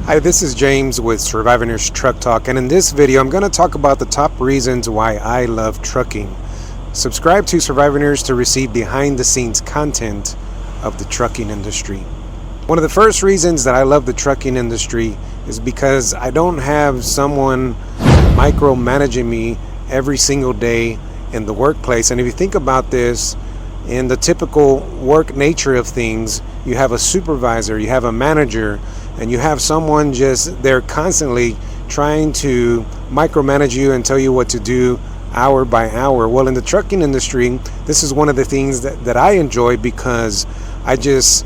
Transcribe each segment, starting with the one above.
Hi, this is James with Survivors Truck Talk, and in this video, I'm going to talk about the top reasons why I love trucking. Subscribe to Survivors to receive behind the scenes content of the trucking industry. One of the first reasons that I love the trucking industry is because I don't have someone micromanaging me every single day in the workplace. And if you think about this, in the typical work nature of things, you have a supervisor, you have a manager, and you have someone just there constantly trying to micromanage you and tell you what to do hour by hour. Well, in the trucking industry, this is one of the things that I enjoy because I just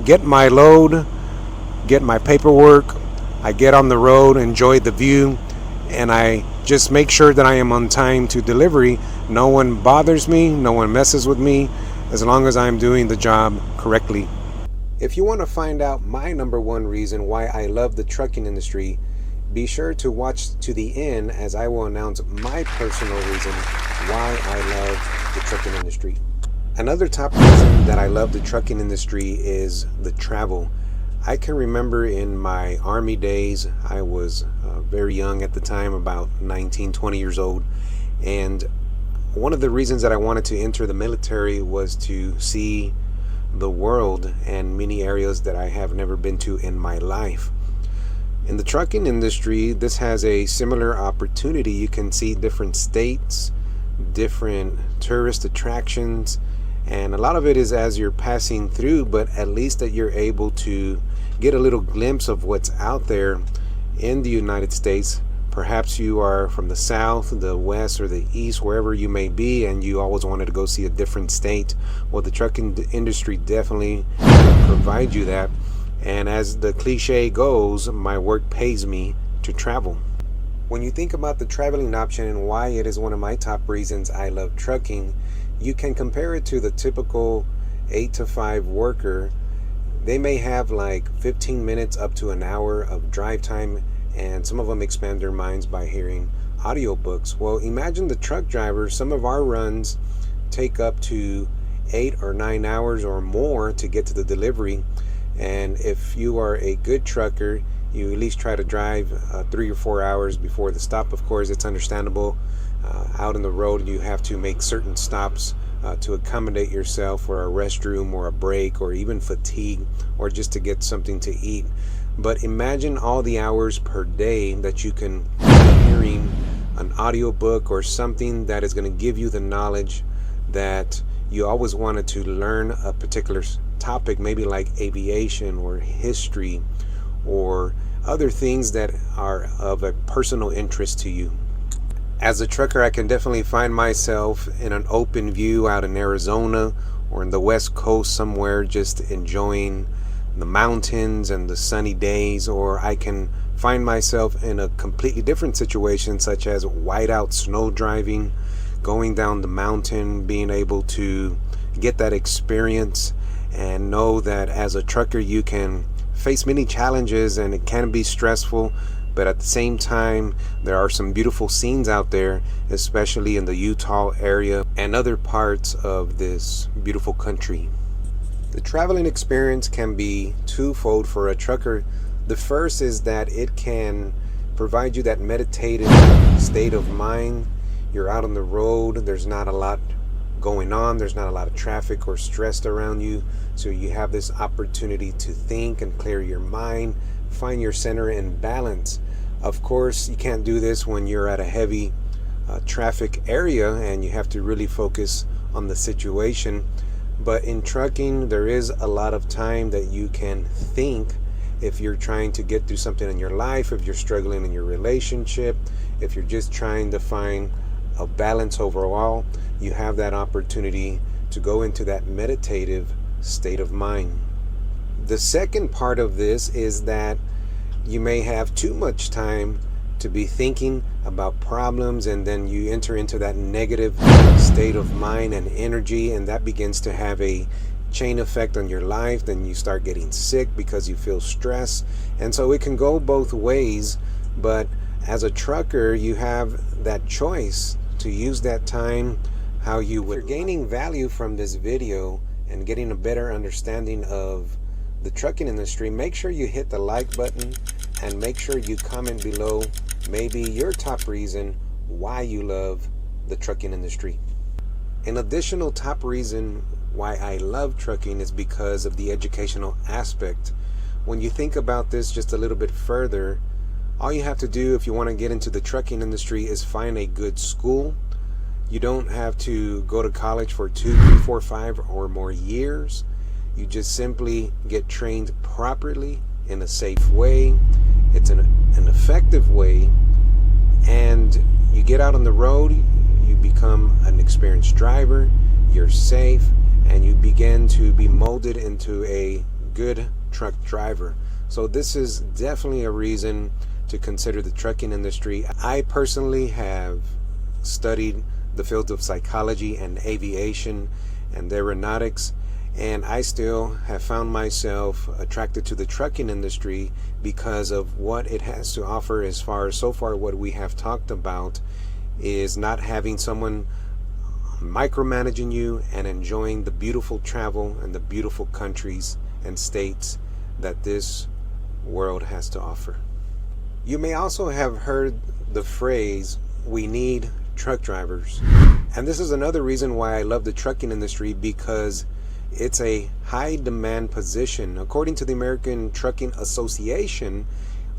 get my load, get my paperwork, I get on the road, enjoy the view, and I just make sure that I am on time to delivery. No one bothers me, no one messes with me, as long as I'm doing the job correctly. If you want to find out my number one reason why I love the trucking industry, be sure to watch to the end as I will announce my personal reason why I love the trucking industry. Another top reason that I love the trucking industry is the travel. I can remember in my Army days, I was very young at the time, about 19, 20 years old. And one of the reasons that I wanted to enter the military was to see the world and many areas that I have never been to in my life. In the trucking industry, this has a similar opportunity. You can see different states, different tourist attractions, and a lot of it is as you're passing through, but at least that you're able to get a little glimpse of what's out there in the United States. Perhaps you are from the south, the west, or the east, wherever you may be, and you always wanted to go see a different state. Well, the trucking industry definitely provides you that. And as the cliche goes, my work pays me to travel. When you think about the traveling option and why it is one of my top reasons I love trucking, you can compare it to the typical 8 to 5 worker. They may have like 15 minutes up to an hour of drive time, and some of them expand their minds by hearing audiobooks. Well, imagine the truck driver. Some of our runs take up to 8 or 9 hours or more to get to the delivery. And if you are a good trucker, you at least try to drive 3 or 4 hours before the stop. Of course, it's understandable. Out on the road, you have to make certain stops to accommodate yourself for a restroom or a break or even fatigue or just to get something to eat. But imagine all the hours per day that you can be hearing an audiobook or something that is going to give you the knowledge that you always wanted to learn a particular topic, maybe like aviation or history or other things that are of a personal interest to you. As a trucker, I can definitely find myself in an open view out in Arizona or in the West Coast somewhere, just enjoying the mountains and the sunny days, or I can find myself in a completely different situation, such as whiteout snow driving, going down the mountain, being able to get that experience and know that as a trucker you can face many challenges and it can be stressful, but at the same time there are some beautiful scenes out there, especially in the Utah area and other parts of this beautiful country. The traveling experience can be twofold for a trucker. The first is that it can provide you that meditative state of mind. You're out on the road, there's not a lot going on, there's not a lot of traffic or stress around you, so you have this opportunity to think and clear your mind, find your center and balance. Of course, you can't do this when you're at a heavy traffic area and you have to really focus on the situation. But in trucking, there is a lot of time that you can think if you're trying to get through something in your life, if you're struggling in your relationship, if you're just trying to find a balance overall. You have that opportunity to go into that meditative state of mind. The second part of this is that you may have too much time to be thinking about problems, and then you enter into that negative state of mind and energy, and that begins to have a chain effect on your life. Then you start getting sick because you feel stress, and so it can go both ways. But as a trucker, you have that choice to use that time how you would. If you're gaining value from this video and getting a better understanding of the trucking industry, make sure you hit the like button and make sure you comment below maybe your top reason why you love the trucking industry. An additional top reason why I love trucking is because of the educational aspect. When you think about this just a little bit further, all you have to do if you want to get into the trucking industry is find a good school. You don't have to go to college for 2, 3, 4, 5 or more years. You just simply get trained properly in a safe way. It's an effective way, and you get out on the road, you become an experienced driver, you're safe, and you begin to be molded into a good truck driver. So this is definitely a reason to consider the trucking industry. I personally have studied the fields of psychology and aviation and aeronautics, and I still have found myself attracted to the trucking industry because of what it has to offer. As far as so far what we have talked about is not having someone micromanaging you and enjoying the beautiful travel and the beautiful countries and states that this world has to offer. You may also have heard the phrase, we need truck drivers. And this is another reason why I love the trucking industry, because it's a high demand position. According to the American Trucking Association,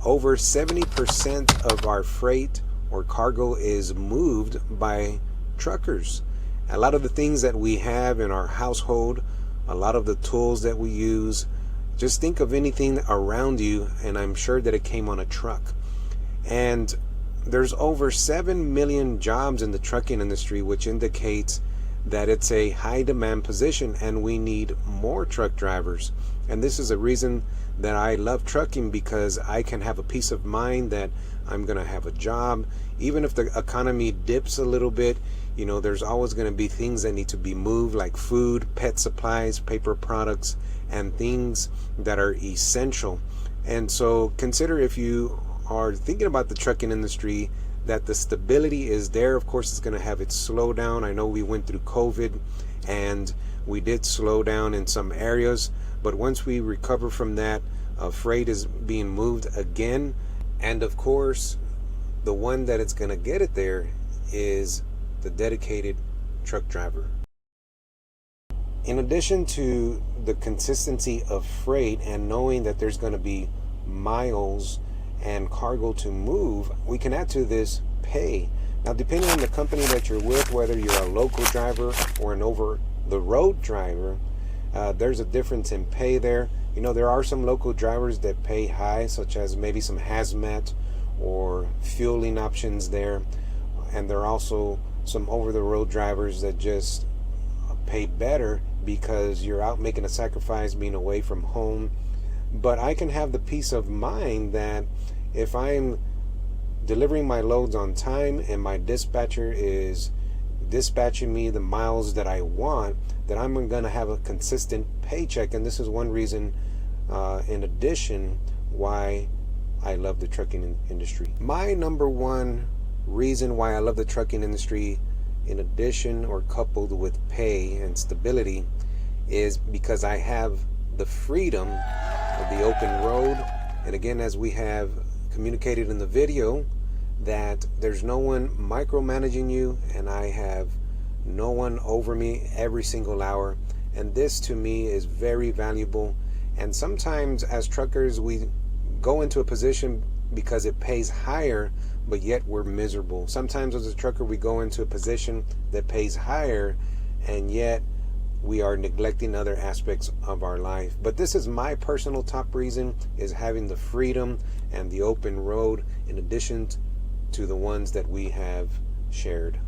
over 70% of our freight or cargo is moved by truckers. A lot of the things that we have in our household, a lot of the tools that we use, just think of anything around you and I'm sure that it came on a truck. And there's over 7 million jobs in the trucking industry, which indicates that it's a high demand position and we need more truck drivers. And this is a reason that I love trucking, because I can have a peace of mind that I'm going to have a job. Even if the economy dips a little bit, you know, there's always going to be things that need to be moved, like food, pet supplies, paper products, and things that are essential. And so consider, if you are thinking about the trucking industry, that the stability is there. Of course, it's going to have its slowdown. I know we went through COVID and we did slow down in some areas, but once we recover from that, freight is being moved again. And of course, the one that it's going to get it there is the dedicated truck driver. In addition to the consistency of freight and knowing that there's going to be miles and cargo to move, we can add to this pay. Now, depending on the company that you're with, whether you're a local driver or an over-the-road driver, there's a difference in pay there. You know, there are some local drivers that pay high, such as maybe some hazmat or fueling options there. And there are also some over-the-road drivers that just pay better because you're out making a sacrifice, being away from home. But I can have the peace of mind that if I'm delivering my loads on time and my dispatcher is dispatching me the miles that I want, that I'm going to have a consistent paycheck. And this is one reason, in addition, why I love the trucking industry. My number one reason why I love the trucking industry, in addition or coupled with pay and stability, is because I have the freedom of the open road. And again, as we have communicated in the video, that there's no one micromanaging you and I have no one over me every single hour. And this to me is very valuable. And sometimes as truckers, we go into a position because it pays higher, but yet we're miserable. Sometimes as a trucker, we go into a position that pays higher and yet we are neglecting other aspects of our life. But this is my personal top reason, is having the freedom and the open road, in addition to the ones that we have shared.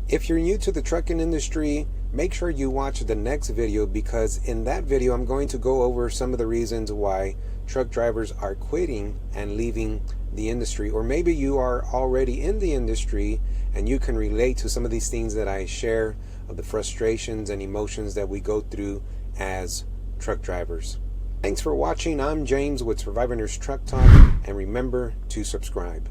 If you're new to the trucking industry, make sure you watch the next video, because in that video I'm going to go over some of the reasons why truck drivers are quitting and leaving the industry. Or maybe you are already in the industry and you can relate to some of these things that I share, of the frustrations and emotions that we go through as truck drivers. Thanks for watching. I'm James with Survivor Nurse Truck Talk, and remember to subscribe.